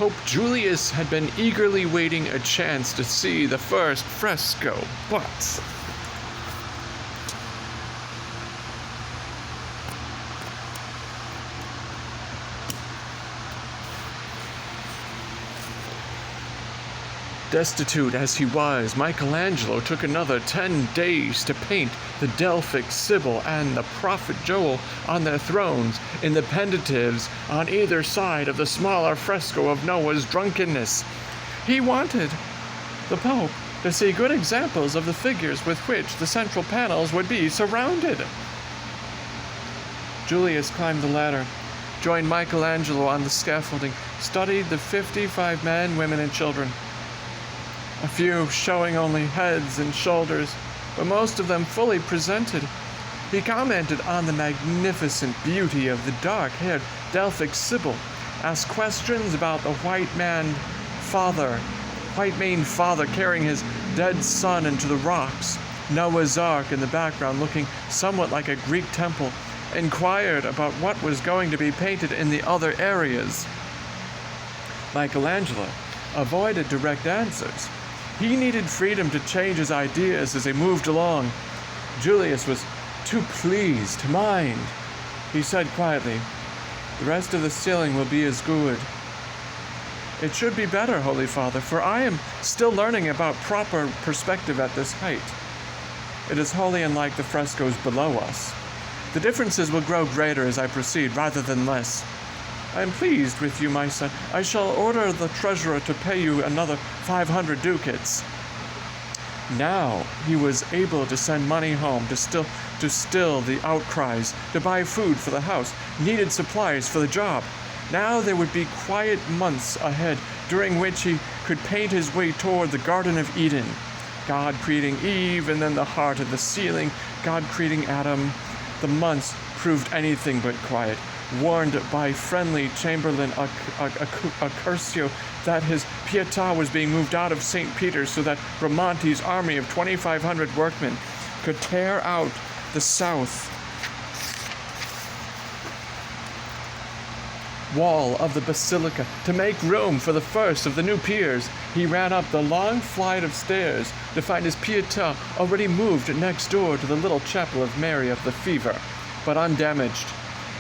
Pope Julius had been eagerly waiting a chance to see the first fresco, but destitute as he was, Michelangelo took another 10 days to paint the Delphic Sibyl and the prophet Joel on their thrones in the pendatives on either side of the smaller fresco of Noah's drunkenness. He wanted the Pope to see good examples of the figures with which the central panels would be surrounded. Julius climbed the ladder, joined Michelangelo on the scaffolding, studied the 55 men, women, and children. A few showing only heads and shoulders, but most of them fully presented. He commented on the magnificent beauty of the dark-haired Delphic Sibyl, asked questions about the white-maned father carrying his dead son into the rocks, Noah's Ark in the background looking somewhat like a Greek temple, inquired about what was going to be painted in the other areas. Michelangelo avoided direct answers. He needed freedom to change his ideas as they moved along. Julius was too pleased to mind. He said quietly, "The rest of the ceiling will be as good." "It should be better, Holy Father, for I am still learning about proper perspective at this height. It is wholly unlike the frescoes below us. The differences will grow greater as I proceed, rather than less. I am pleased with you, my son. I shall order the treasurer to pay you another 500 ducats. Now he was able to send money home to still the outcries, to buy food for the house, needed supplies for the job. Now there would be quiet months ahead during which he could paint his way toward the Garden of Eden. God creating Eve, and then the heart of the ceiling, God creating Adam. The months proved anything but quiet. Warned by friendly Chamberlain Accurcio that his Pietà was being moved out of St. Peter's so that Bramante's army of 2,500 workmen could tear out the south wall of the basilica to make room for the first of the new piers, he ran up the long flight of stairs to find his Pietà already moved next door to the little chapel of Mary of the Fever, but undamaged.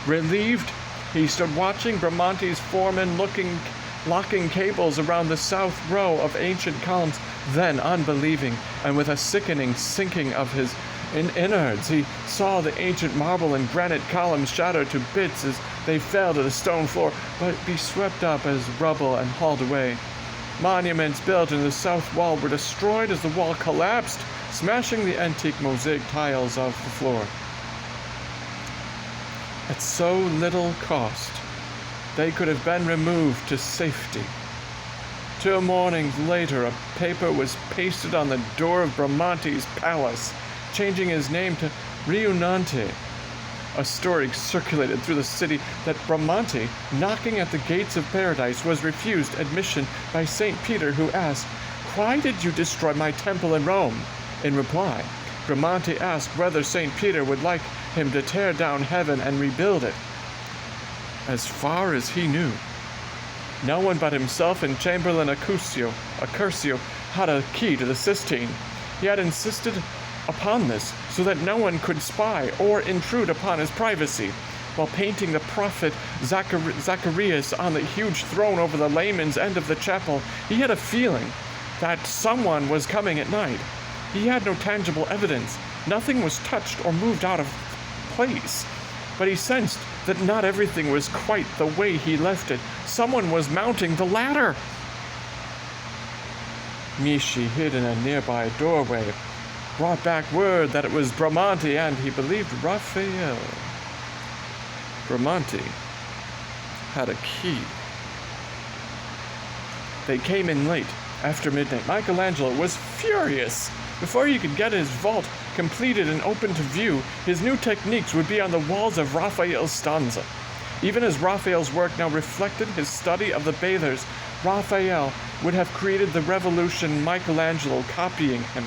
Relieved, he stood watching Bramante's foremen locking cables around the south row of ancient columns. Then, unbelieving, and with a sickening sinking of his innards, he saw the ancient marble and granite columns shattered to bits as they fell to the stone floor, but be swept up as rubble and hauled away. Monuments built in the south wall were destroyed as the wall collapsed, smashing the antique mosaic tiles off the floor. At so little cost, they could have been removed to safety. 2 mornings later, a paper was pasted on the door of Bramante's palace, changing his name to Riunante. A story circulated through the city that Bramante, knocking at the gates of paradise, was refused admission by St. Peter, who asked, "Why did you destroy my temple in Rome?" In reply, Bramante asked whether St. Peter would like him to tear down heaven and rebuild it. As far as he knew, no one but himself and Chamberlain Accurcio had a key to the Sistine. He had insisted upon this so that no one could spy or intrude upon his privacy. While painting the prophet Zacharias on the huge throne over the layman's end of the chapel, he had a feeling that someone was coming at night. He had no tangible evidence. Nothing was touched or moved out of place. But he sensed that not everything was quite the way he left it. Someone was mounting the ladder. Mishi, hid in a nearby doorway, brought back word that it was Bramante, and he believed Raphael. Bramante had a key. They came in late, after midnight. Michelangelo was furious. Before he could get his vault completed and open to view, his new techniques would be on the walls of Raphael's stanza. Even as Raphael's work now reflected his study of the bathers, Raphael would have created the revolution, Michelangelo copying him.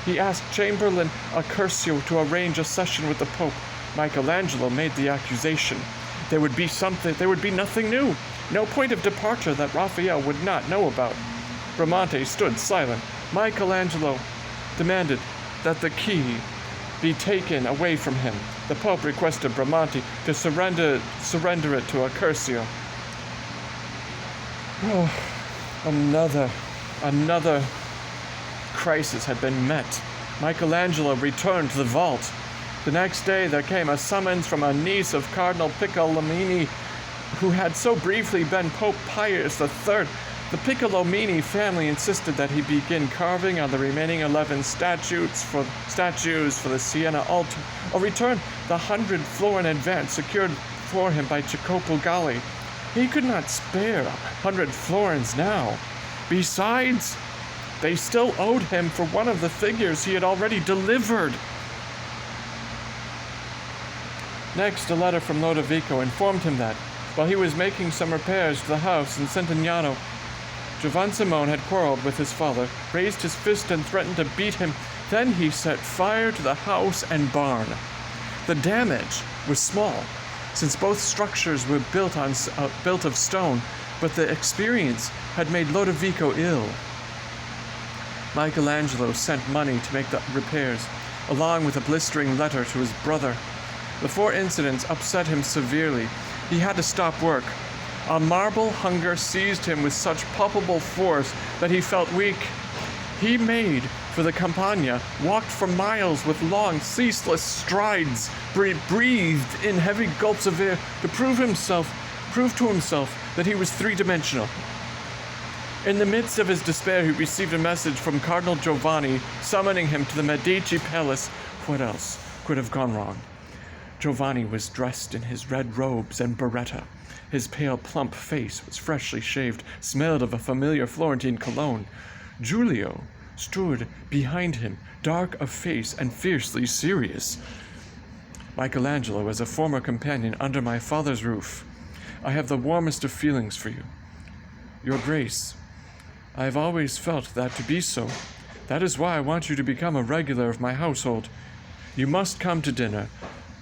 He asked Chamberlain Accurcio to arrange a session with the Pope. Michelangelo made the accusation. There would be nothing new, no point of departure that Raphael would not know about. Bramante stood silent. Michelangelo demanded that the key be taken away from him. The Pope requested Bramante to surrender it to Accurcio. Another crisis had been met. Michelangelo returned to the vault. The next day there came a summons from a niece of Cardinal Piccolomini, who had so briefly been Pope Pius III. The Piccolomini family insisted that he begin carving on the remaining 11 statues for the Siena altar, or return the 100 florin advance secured for him by Jacopo Galli. He could not spare 100 florins now. Besides, they still owed him for one of the figures he had already delivered. Next, a letter from Lodovico informed him that, while he was making some repairs to the house in Sant'Agnano, Giovan Simone had quarreled with his father, raised his fist and threatened to beat him. Then he set fire to the house and barn. The damage was small, since both structures were built of stone, but the experience had made Lodovico ill. Michelangelo sent money to make the repairs, along with a blistering letter to his brother. The 4 incidents upset him severely. He had to stop work. A marble hunger seized him with such palpable force that he felt weak. He made for the Campagna, walked for miles with long, ceaseless strides, breathed in heavy gulps of air to prove to himself that he was three-dimensional. In the midst of his despair, he received a message from Cardinal Giovanni summoning him to the Medici Palace. What else could have gone wrong? Giovanni was dressed in his red robes and beretta. His pale, plump face was freshly shaved, smelled of a familiar Florentine cologne. Giulio stood behind him, dark of face and fiercely serious. Michelangelo, as a former companion under my father's roof, I have the warmest of feelings for you. Your Grace, I have always felt that to be so. That is why I want you to become a regular of my household. You must come to dinner,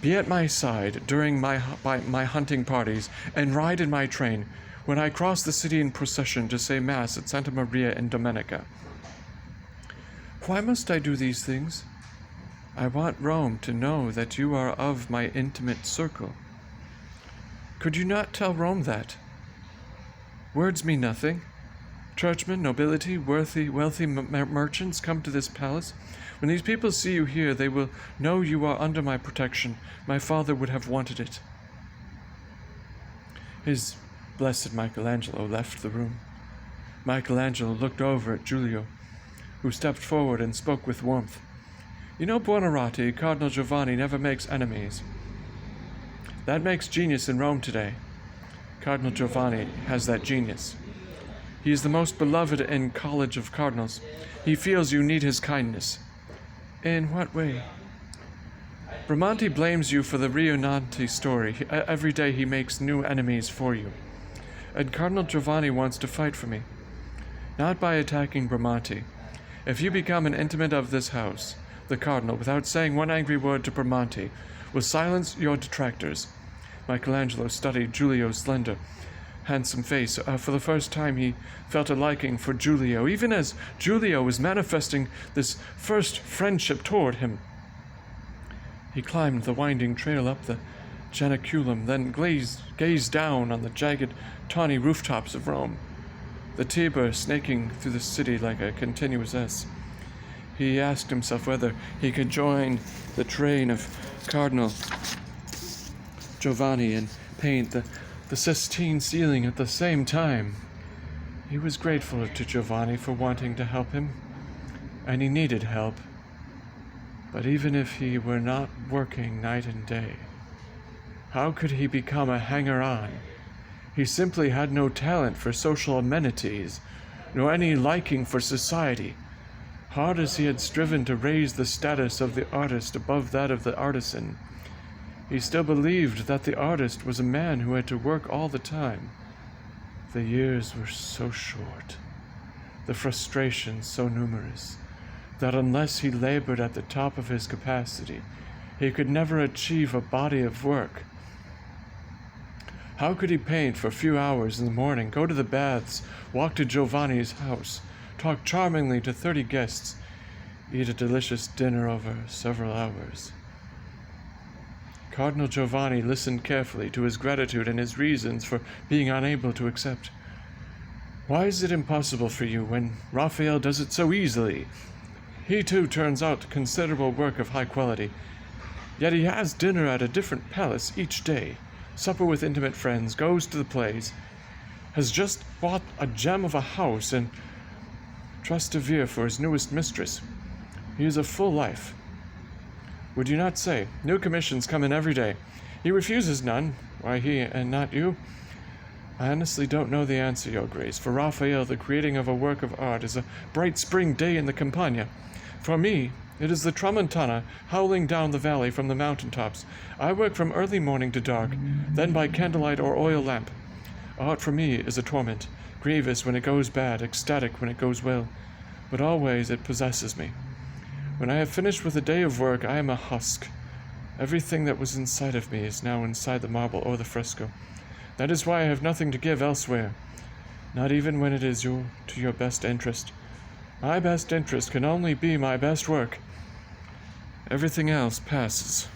be at my side during my hunting parties, and ride in my train when I cross the city in procession to say Mass at Santa Maria in Domenica. Why must I do these things? I want Rome to know that you are of my intimate circle. Could you not tell Rome that? Words mean nothing. Churchmen, nobility, wealthy merchants come to this palace. When these people see you here, they will know you are under my protection. My father would have wanted it. His blessed Michelangelo left the room. Michelangelo looked over at Giulio, who stepped forward and spoke with warmth. You know, Buonarroti, Cardinal Giovanni never makes enemies. That makes genius in Rome today. Cardinal Giovanni has that genius. He is the most beloved in College of Cardinals. He feels you need his kindness. In what way? Bramante blames you for the Rionanti story. Every day he makes new enemies for you. And Cardinal Giovanni wants to fight for me. Not by attacking Bramante. If you become an intimate of this house, the Cardinal, without saying one angry word to Bramante, will silence your detractors. Michelangelo studied Giulio's slender, handsome face. For the first time he felt a liking for Giulio, even as Giulio was manifesting this first friendship toward him. He climbed the winding trail up the Janiculum, then gazed down on the jagged, tawny rooftops of Rome, the Tiber snaking through the city like a continuous S. He asked himself whether he could join the train of Cardinal Giovanni and paint the Sistine ceiling at the same time. He was grateful to Giovanni for wanting to help him, and he needed help. But even if he were not working night and day, how could he become a hanger-on? He simply had no talent for social amenities, nor any liking for society. Hard as he had striven to raise the status of the artist above that of the artisan, he still believed that the artist was a man who had to work all the time. The years were so short, the frustrations so numerous, that unless he labored at the top of his capacity, he could never achieve a body of work. How could he paint for a few hours in the morning, go to the baths, walk to Giovanni's house, talk charmingly to 30 guests, eat a delicious dinner over several hours? Cardinal Giovanni listened carefully to his gratitude and his reasons for being unable to accept. Why is it impossible for you when Raphael does it so easily? He too turns out considerable work of high quality. Yet he has dinner at a different palace each day, supper with intimate friends, goes to the plays, has just bought a gem of a house and Trastevere for his newest mistress. He is a full life. Would you not say? New commissions come in every day. He refuses none. Why he and not you? I honestly don't know the answer, Your Grace. For Raphael, the creating of a work of art is a bright spring day in the Campagna. For me, it is the tramontana howling down the valley from the mountain tops. I work from early morning to dark, then by candlelight or oil lamp. Art for me is a torment, grievous when it goes bad, ecstatic when it goes well, but always it possesses me. When I have finished with a day of work, I am a husk. Everything that was inside of me is now inside the marble or the fresco. That is why I have nothing to give elsewhere, not even when it is to your best interest. My best interest can only be my best work. Everything else passes.